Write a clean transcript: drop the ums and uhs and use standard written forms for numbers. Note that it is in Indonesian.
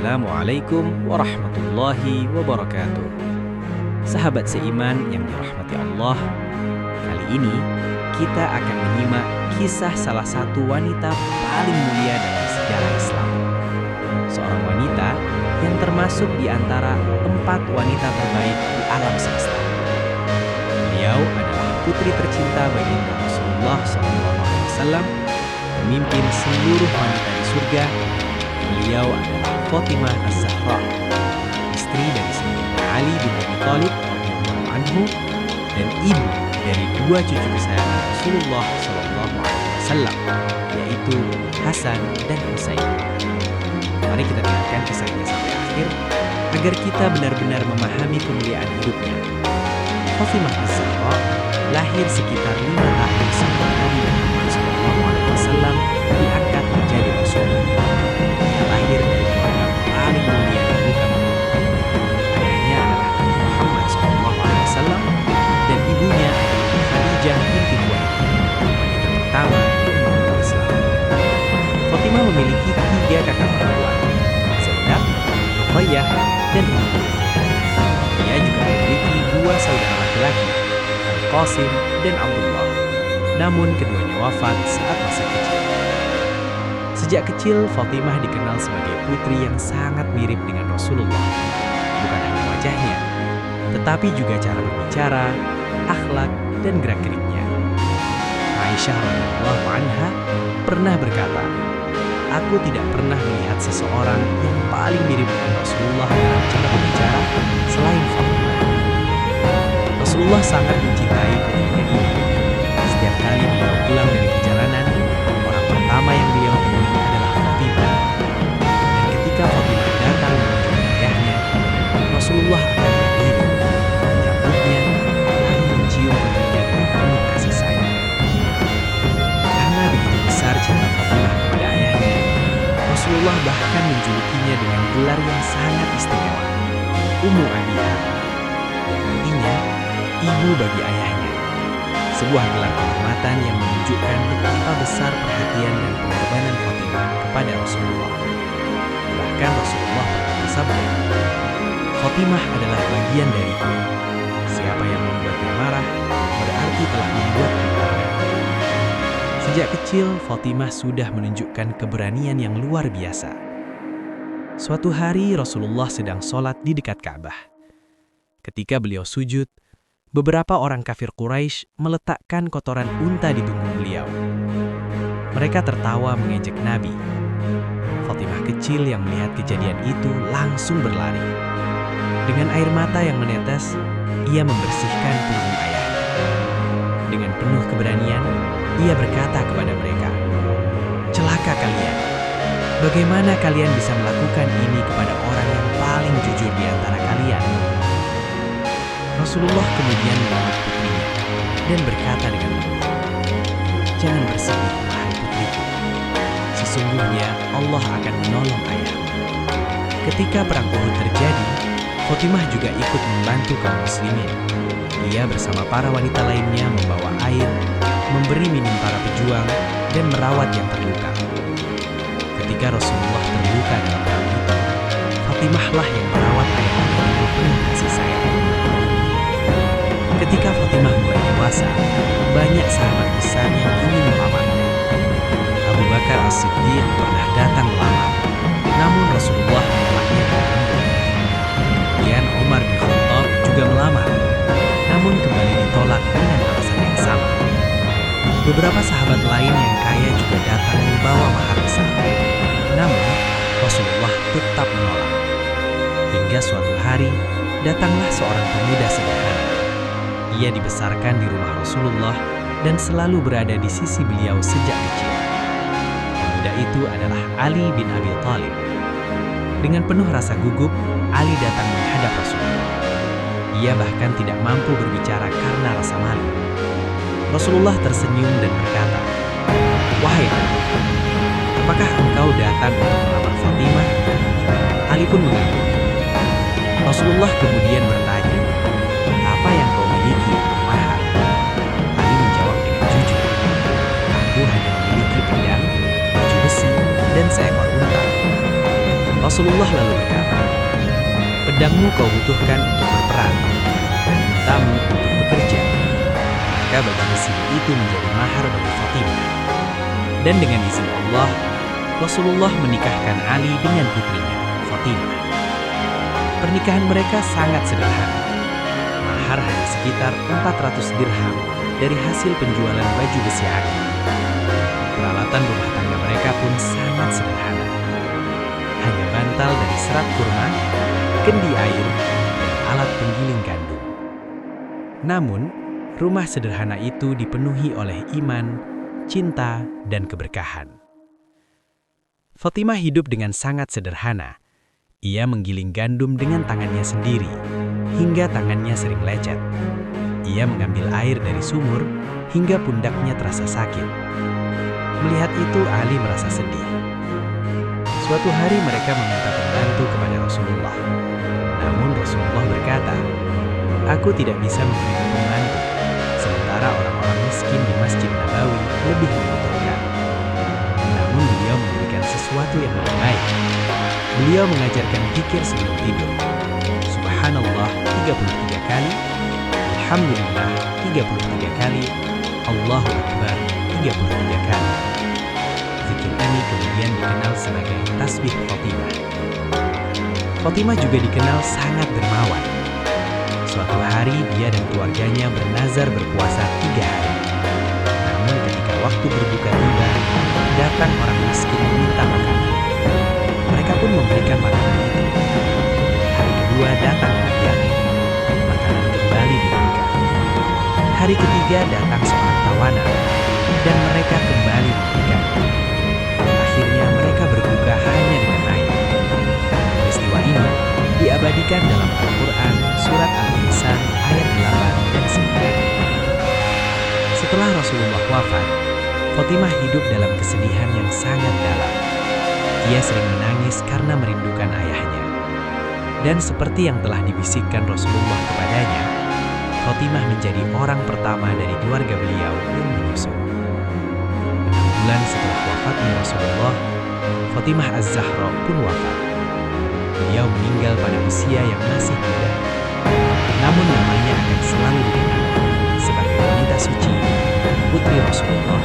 Assalamualaikum warahmatullahi wabarakatuh. Sahabat seiman yang dirahmati Allah, kali ini kita akan menyimak kisah salah satu wanita paling mulia dalam sejarah Islam. Seorang wanita yang termasuk di antara 4 wanita terbaik di alam semesta. Beliau adalah putri tercinta baginda Rasulullah SAW, pemimpin seluruh wanita di surga. Beliau adalah Fatimah Az-Zahra, istri dari Sayyidina Ali bin Abi Thalib radhiyallahu anhu dan ibu dari 2 cucu kesayangan Rasulullah SAW, yaitu Hasan dan Husain. Mari kita dengarkan kisahnya sampai akhir agar kita benar-benar memahami kemuliaan hidupnya. Fatimah Az-Zahra lahir sekitar 5 tahun sebelum Nabi Muhammad SAW diangkat menjadi Rasul. Ia lahir dari keluarga paling mulia di muka bumi. Ayahnya adalah Nabi Muhammad SAW dan ibunya adalah Khadijah binti Khuwailid, wanita pertama yang memeluk Islam. Fatimah memiliki 3 kakak perempuan, Zainab, Ruqayyah, dan Umm. Ia juga memiliki 2 saudara laki-laki, Al-Qasim dan Abdullah. Namun keduanya wafat saat masih kecil. Sejak kecil, Fatimah dikenal sebagai putri yang sangat mirip dengan Rasulullah. Bukan hanya wajahnya, tetapi juga cara berbicara, akhlak, dan gerak-geriknya. Aisyah radhiyallahu anha pernah berkata, "Aku tidak pernah melihat seseorang yang paling mirip dengan Rasulullah dalam cara berbicara selain Fatimah." Rasulullah sangat mencintai putrinya ini. Setiap kali beliau pulang dari perjalanan, orang pertama yang beliau temui adalah Fatimah. Dan ketika Fatimah datang mengunjungi ayahnya, Rasulullah akan berdiri, menyambutnya, lalu mencium putrinya dengan penuh kasih sayang. Karena begitu besar cinta Fatimah kepada ayahnya, Rasulullah bahkan menjulukinya dengan gelar yang sangat istimewa, Ummu Abiha, yang artinya ibu bagi ayahnya. Sebuah gelar kehormatan yang menunjukkan betapa besar perhatian dan pengorbanan Fatimah kepada Rasulullah. Bahkan Rasulullah pernah bersabda, "Fatimah adalah bagian dariku. Siapa yang membuatnya marah, berarti telah membuatnya marah." Sejak kecil, Fatimah sudah menunjukkan keberanian yang luar biasa. Suatu hari Rasulullah sedang sholat di dekat Ka'bah. Ketika beliau sujud, beberapa orang kafir Quraisy meletakkan kotoran unta di punggung beliau. Mereka tertawa mengejek Nabi. Fatimah kecil yang melihat kejadian itu langsung berlari. Dengan air mata yang menetes, ia membersihkan punggung ayahnya. Dengan penuh keberanian, ia berkata kepada mereka, "Celaka kalian! Bagaimana kalian bisa melakukan ini kepada orang yang paling jujur di antara kalian?" Rasulullah kemudian memeluk putrinya dan berkata dengan lembut, "Jangan bersedih, wahai putriku. Sesungguhnya Allah akan menolong ayahmu." Ketika perang Uhud terjadi, Fatimah juga ikut membantu kaum muslimin. Ia bersama para wanita lainnya membawa air, memberi minum para pejuang, dan merawat yang terluka. Ketika Rasulullah terluka dalam perang itu, Fatimahlah yang merawat ayahnya dengan penuh kasih sayang. Ketika Fatimah mulai dewasa, banyak sahabat besar yang ingin melamarnya. Abu Bakar As-Siddiq pernah datang melamar, namun Rasulullah menolaknya dengan lembut. Kemudian Umar bin Khattab juga melamar, namun kembali ditolak dengan alasan yang sama. Beberapa sahabat lain yang kaya juga datang membawa mahar besar, namun Rasulullah tetap menolak. Hingga suatu hari, datanglah seorang pemuda sederhana. Ia dibesarkan di rumah Rasulullah dan selalu berada di sisi beliau sejak kecil. Pemuda itu adalah Ali bin Abi Thalib. Dengan penuh rasa gugup, Ali datang menghadap Rasulullah. Ia bahkan tidak mampu berbicara karena rasa malu. Rasulullah tersenyum dan berkata, "Wahai Ali, apakah engkau datang untuk melamar Fatimah?" Ali pun mengangguk. Rasulullah kemudian bertanya, "Apa yang kau miliki untuk mahar?" Ali menjawab dengan jujur, "Aku hanya memiliki pedang, baju besi, dan seekor unta." Rasulullah lalu berkata, "Pedangmu kau butuhkan untuk berperang, dan untamu untuk bekerja." Maka baju besi itu menjadi mahar bagi Fatimah. Dan dengan izin Allah, Rasulullah menikahkan Ali dengan putrinya, Fatimah. Pernikahan mereka sangat sederhana. Mahar hanya sekitar 400 dirham dari hasil penjualan baju besi Ali. Peralatan rumah tangga mereka pun sangat sederhana. Hanya bantal dari serat kurma, kendi air, dan alat penggiling gandum. Namun, rumah sederhana itu dipenuhi oleh iman, cinta, dan keberkahan. Fatimah hidup dengan sangat sederhana. Ia menggiling gandum dengan tangannya sendiri, hingga tangannya sering lecet. Ia mengambil air dari sumur, hingga pundaknya terasa sakit. Melihat itu, Ali merasa sedih. Suatu hari mereka meminta pembantu kepada Rasulullah. Namun Rasulullah berkata, "Aku tidak bisa memberi pembantu, sementara orang-orang miskin di Masjid Nabawi lebih membutuhkan." Namun beliau memberikan sesuatu yang lebih baik. Beliau mengajarkan zikir sebelum tidur. Subhanallah 33 kali, Alhamdulillah 33 kali, Allahu Akbar 33 kali. Zikir ini kemudian dikenal sebagai tasbih Fatimah. Fatimah juga dikenal sangat dermawan. Suatu hari dia dan keluarganya bernazar berpuasa 3 hari. Namun ketika waktu berbuka tiba, datang orang miskin meminta makanan. Mereka pun memberikan makanan itu. Hari kedua datang lagi yang makanan kembali diberikan. Hari ketiga datang seorang tawanan, dan mereka kembali memberikan. Akhirnya mereka berbuka hanya dengan air. Peristiwa ini diabadikan dalam Al-Quran Surat Al-Insan ayat 8 dan 9. Setelah Rasulullah wafat, Fatimah hidup dalam kesedihan yang sangat dalam. Ia sering menangis karena merindukan ayahnya. Dan seperti yang telah dibisikkan Rasulullah kepadanya, Fatimah menjadi orang pertama dari keluarga beliau yang menyusu. 6 bulan setelah wafatnya Rasulullah, Fatimah Az-Zahra pun wafat. Beliau meninggal pada usia yang masih muda. Namun namanya akan selalu dikenal sebagai wanita suci, putri Rasulullah